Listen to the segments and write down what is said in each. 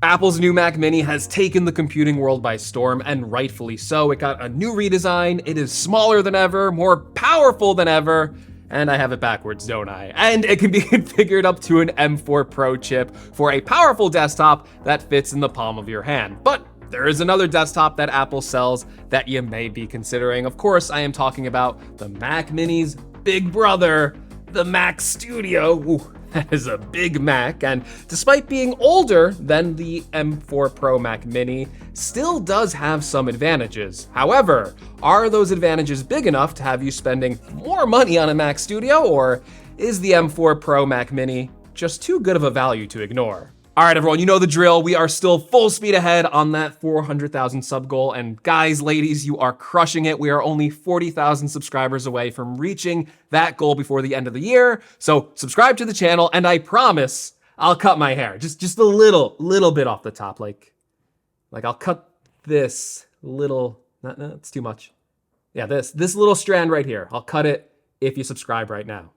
Apple's new Mac Mini has taken the computing world by storm, and rightfully so. It got a new redesign, it is smaller than ever, more powerful than ever, and I have it backwards, don't I? And it can be configured up to an M4 Pro chip for a powerful desktop that fits in the palm of your hand. But there is another desktop that Apple sells that you may be considering. Of course, I am talking about the Mac Mini's big brother, the Mac Studio. Ooh, that is a big Mac, and despite being older than the M4 Pro Mac Mini, still does have some advantages. However, are those advantages big enough to have you spending more money on a Mac Studio, or is the M4 Pro Mac Mini just too good of a value to ignore? All right, everyone, you know the drill. We are still full speed ahead on that 400,000 sub goal. And guys, ladies, you are crushing it. We are only 40,000 subscribers away from reaching that goal before the end of the year. So subscribe to the channel, and I promise I'll cut my hair just a little bit off the top. Like I'll cut this little, no, it's too much. Yeah, this little strand right here. I'll cut it if you subscribe right now.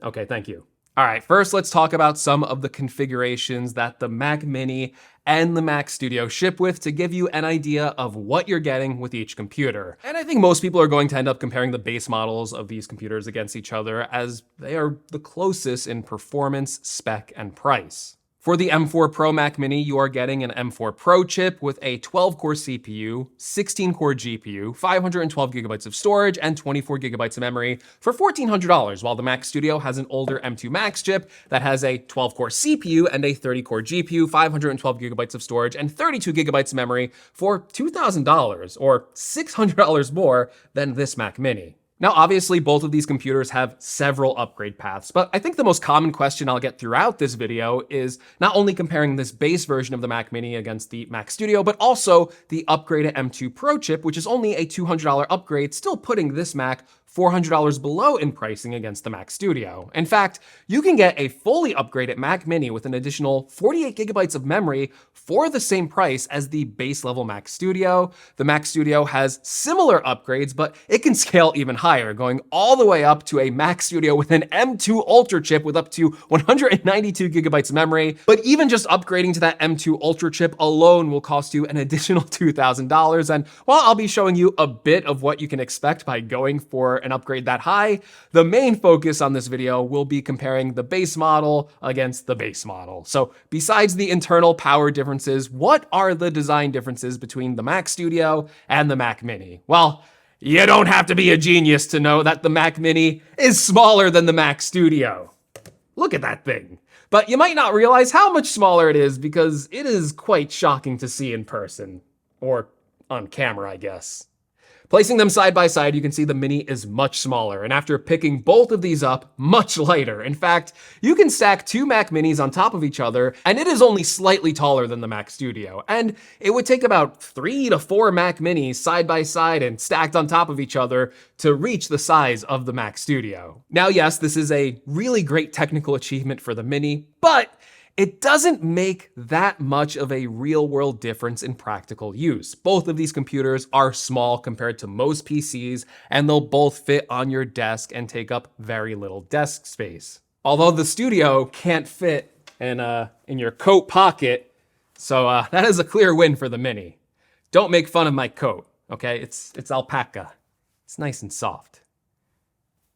Okay, thank you. All right, first let's talk about some of the configurations that the Mac Mini and the Mac Studio ship with to give you an idea of what you're getting with each computer. And I think most people are going to end up comparing the base models of these computers against each other, as they are the closest in performance, spec, and price. For the M4 Pro Mac Mini, you are getting an M4 Pro chip with a 12-core CPU, 16-core GPU, 512 gigabytes of storage, and 24 gigabytes of memory for $1,400, while the Mac Studio has an older M2 Max chip that has a 12-core CPU and a 30-core GPU, 512 gigabytes of storage, and 32 gigabytes of memory for $2,000, or $600 more than this Mac Mini. Now, obviously, both of these computers have several upgrade paths, but I think the most common question I'll get throughout this video is not only comparing this base version of the Mac Mini against the Mac Studio, but also the upgraded M2 Pro chip, which is only a $200 upgrade, still putting this Mac $400 below in pricing against the Mac Studio. In fact, you can get a fully upgraded Mac Mini with an additional 48 gigabytes of memory for the same price as the base level Mac Studio. The Mac Studio has similar upgrades, but it can scale even higher, going all the way up to a Mac Studio with an M2 Ultra chip with up to 192 gigabytes of memory. But even just upgrading to that M2 Ultra chip alone will cost you an additional $2,000. And while I'll be showing you a bit of what you can expect by going for an upgrade that high, the main focus on this video will be comparing the base model against the base model. So besides the internal power differences, what are the design differences between the Mac Studio and the Mac Mini? Well, you don't have to be a genius to know that the Mac Mini is smaller than the Mac Studio. Look at that thing. But you might not realize how much smaller it is because it is quite shocking to see in person. Or on camera, I guess. Placing them side by side, you can see the Mini is much smaller, and after picking both of these up, much lighter. In fact, you can stack two Mac Minis on top of each other, and it is only slightly taller than the Mac Studio. And it would take about 3 to 4 Mac Minis side by side and stacked on top of each other to reach the size of the Mac Studio. Now, yes, this is a really great technical achievement for the Mini, but it doesn't make that much of a real-world difference in practical use. Both of these computers are small compared to most PCs, and they'll both fit on your desk and take up very little desk space. Although the Studio can't fit in your coat pocket, so that is a clear win for the Mini. Don't make fun of my coat, okay? It's alpaca. It's nice and soft.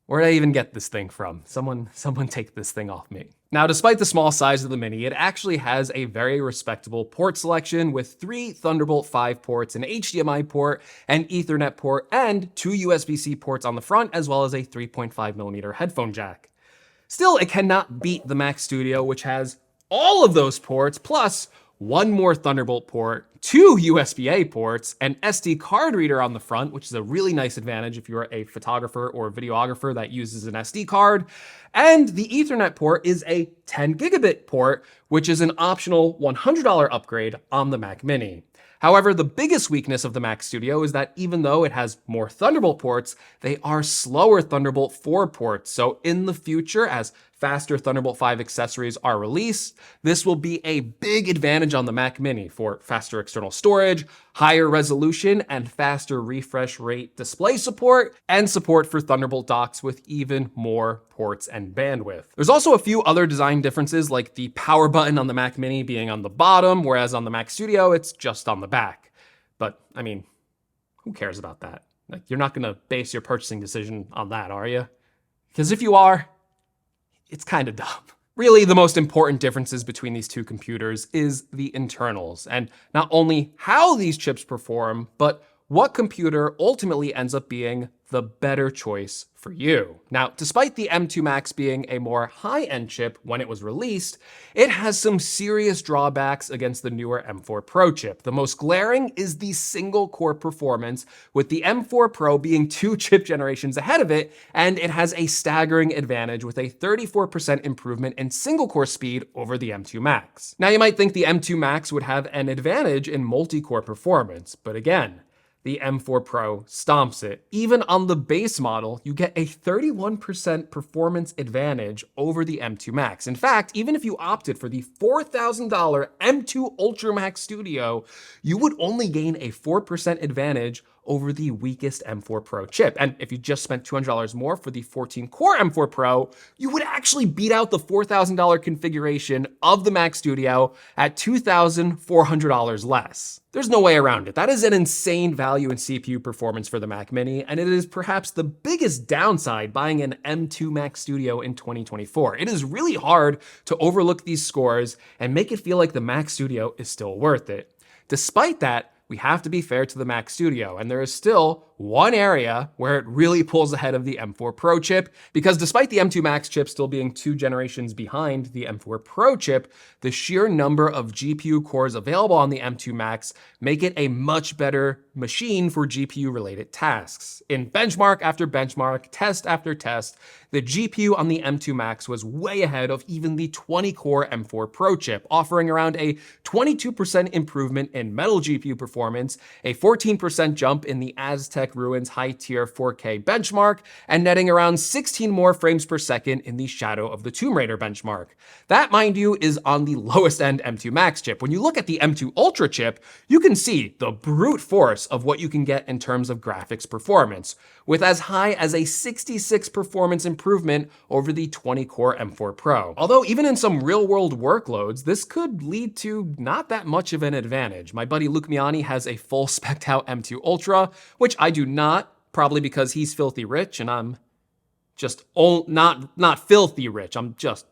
Where did I even get this thing from? Someone take this thing off me. Now, despite the small size of the Mini, it actually has a very respectable port selection with 3 Thunderbolt 5 ports, an HDMI port, an Ethernet port, and 2 USB-C ports on the front, as well as a 3.5mm headphone jack. Still, it cannot beat the Mac Studio, which has all of those ports, plus 1 more Thunderbolt port, 2 USB-A ports, an SD card reader on the front, which is a really nice advantage if you're a photographer or a videographer that uses an SD card, and the Ethernet port is a 10 gigabit port, which is an optional $100 upgrade on the Mac Mini. However, the biggest weakness of the Mac Studio is that even though it has more Thunderbolt ports, they are slower Thunderbolt 4 ports. So in the future, as faster Thunderbolt 5 accessories are released, this will be a big advantage on the Mac Mini for faster external storage, higher resolution, and faster refresh rate display support, and support for Thunderbolt docks with even more ports and bandwidth. There's also a few other design differences, like the power button on the Mac Mini being on the bottom, whereas on the Mac Studio, it's just on the back. But, I mean, who cares about that? Like, you're not gonna base your purchasing decision on that, are you? Because if you are, it's kind of dumb. Really, the most important differences between these two computers is the internals, and not only how these chips perform, but what computer ultimately ends up being the better choice for you. Now, despite the M2 Max being a more high-end chip when it was released, it has some serious drawbacks against the newer M4 Pro chip. The most glaring is the single-core performance, with the M4 Pro being 2 chip generations ahead of it, and it has a staggering advantage with a 34% improvement in single-core speed over the M2 Max. Now, you might think the M2 Max would have an advantage in multi-core performance, but again, the M4 Pro stomps it. Even on the base model, you get a 31% performance advantage over the M2 Max. In fact, even if you opted for the $4,000 M2 Ultra Max Studio, you would only gain a 4% advantage over the weakest M4 Pro chip. And if you just spent $200 more for the 14-core M4 Pro, you would actually beat out the $4,000 configuration of the Mac Studio at $2,400 less. There's no way around it. That is an insane value in CPU performance for the Mac Mini, and it is perhaps the biggest downside buying an M2 Mac Studio in 2024. It is really hard to overlook these scores and make it feel like the Mac Studio is still worth it. Despite that, we have to be fair to the Mac Studio, and there is still one area where it really pulls ahead of the M4 Pro chip, because despite the M2 Max chip still being 2 generations behind the M4 Pro chip, the sheer number of GPU cores available on the M2 Max make it a much better machine for GPU-related tasks. In benchmark after benchmark, test after test, the GPU on the M2 Max was way ahead of even the 20-core M4 Pro chip, offering around a 22% improvement in Metal GPU performance, a 14% jump in the Aztec Ruins high-tier 4K benchmark, and netting around 16 more frames per second in the Shadow of the Tomb Raider benchmark. That, mind you, is on the lowest-end M2 Max chip. When you look at the M2 Ultra chip, you can see the brute force of what you can get in terms of graphics performance, with as high as a 66 performance improvement over the 20-core M4 Pro. Although even in some real-world workloads, this could lead to not that much of an advantage. My buddy Luke Miani has a full spec'd out M2 Ultra, which I do not, probably because he's filthy rich and I'm just not filthy rich. I'm just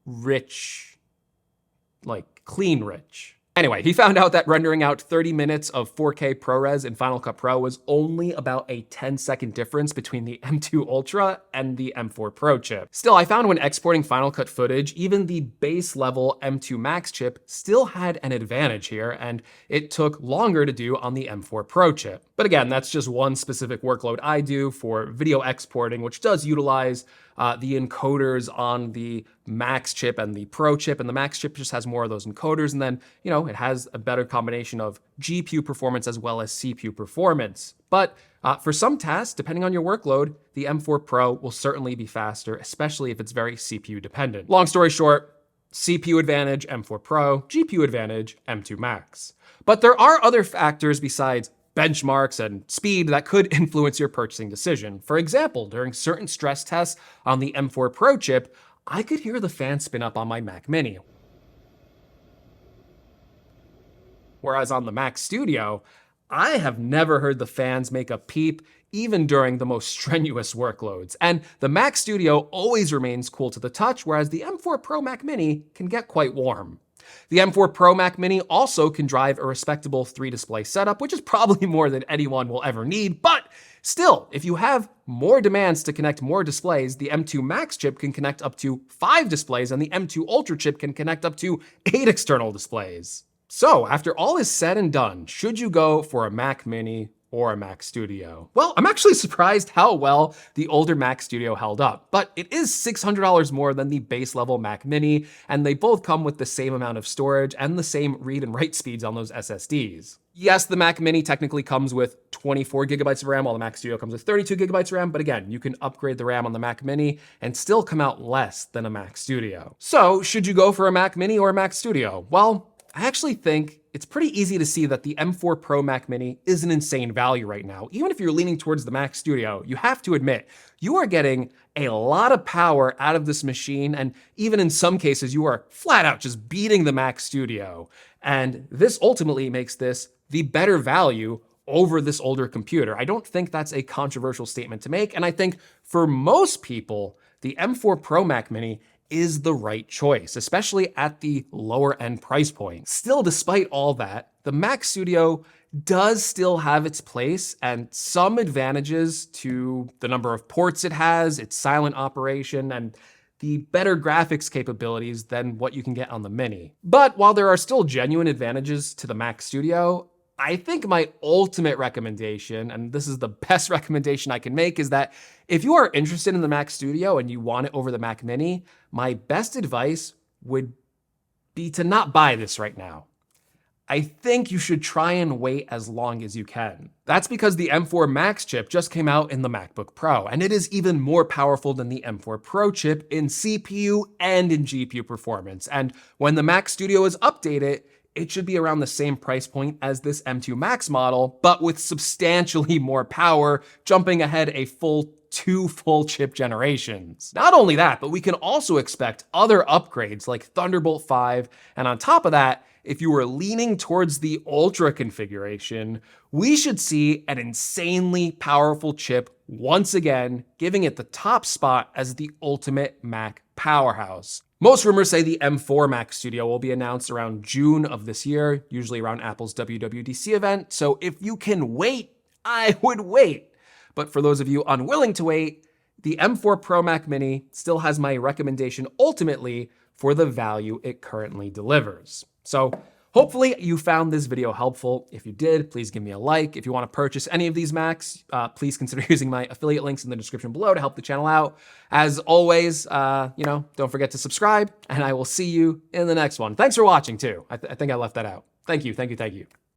rich, like clean rich. Anyway, he found out that rendering out 30 minutes of 4K ProRes in Final Cut Pro was only about a 10-second difference between the M2 Ultra and the M4 Pro chip. Still, I found when exporting Final Cut footage, even the base level M2 Max chip still had an advantage here, and it took longer to do on the M4 Pro chip. But again, that's just one specific workload I do for video exporting, which does utilize the encoders on the Max chip and the Pro chip, and the Max chip just has more of those encoders, and then, you know, it has a better combination of GPU performance as well as CPU performance. But for some tasks, depending on your workload, the M4 Pro will certainly be faster, especially if it's very CPU dependent. Long story short, CPU advantage, M4 Pro, GPU advantage, M2 Max. But there are other factors besides benchmarks and speed that could influence your purchasing decision. For example, during certain stress tests on the M4 Pro chip, I could hear the fan spin up on my Mac Mini. Whereas on the Mac Studio, I have never heard the fans make a peep even during the most strenuous workloads. And the Mac Studio always remains cool to the touch, whereas the M4 Pro Mac Mini can get quite warm. The M4 Pro Mac Mini also can drive a respectable 3-display setup, which is probably more than anyone will ever need, but still, if you have more demands to connect more displays, the M2 Max chip can connect up to 5 displays, and the M2 Ultra chip can connect up to 8 external displays. So, after all is said and done, should you go for a Mac Mini or a Mac Studio? Well, I'm actually surprised how well the older Mac Studio held up, but it is $600 more than the base level Mac Mini, and they both come with the same amount of storage and the same read and write speeds on those SSDs. Yes, the Mac Mini technically comes with 24 gigabytes of RAM, while the Mac Studio comes with 32 gigabytes of RAM, but again, you can upgrade the RAM on the Mac Mini and still come out less than a Mac Studio. So, should you go for a Mac Mini or a Mac Studio? Well, I actually think it's pretty easy to see that the M4 Pro Mac Mini is an insane value right now. Even if you're leaning towards the Mac Studio, you have to admit, you are getting a lot of power out of this machine, and even in some cases, you are flat out just beating the Mac Studio. And this ultimately makes this the better value over this older computer. I don't think that's a controversial statement to make, and I think for most people, the M4 Pro Mac Mini is the right choice, especially at the lower end price point. Still, despite all that, the Mac Studio does still have its place and some advantages to the number of ports it has, its silent operation, and the better graphics capabilities than what you can get on the Mini. But while there are still genuine advantages to the Mac Studio, I think my ultimate recommendation, and this is the best recommendation I can make, is that if you are interested in the Mac Studio and you want it over the Mac Mini, my best advice would be to not buy this right now. I think you should try and wait as long as you can. That's because the M4 Max chip just came out in the MacBook Pro, and it is even more powerful than the M4 Pro chip in CPU and in GPU performance. And when the Mac Studio is updated, it should be around the same price point as this M2 Max model, but with substantially more power, jumping ahead a full 2 full chip generations. Not only that, but we can also expect other upgrades like Thunderbolt 5, and on top of that, if you were leaning towards the Ultra configuration, we should see an insanely powerful chip once again, giving it the top spot as the ultimate Mac powerhouse. Most rumors say the M4 Mac Studio will be announced around June of this year, usually around Apple's WWDC event, so if you can wait, I would wait. But for those of you unwilling to wait, the M4 Pro Mac Mini still has my recommendation ultimately for the value it currently delivers. So hopefully you found this video helpful. If you did, please give me a like. If you want to purchase any of these Macs, please consider using my affiliate links in the description below to help the channel out. As always, don't forget to subscribe, and I will see you in the next one. Thanks for watching too. I think I left that out. Thank you.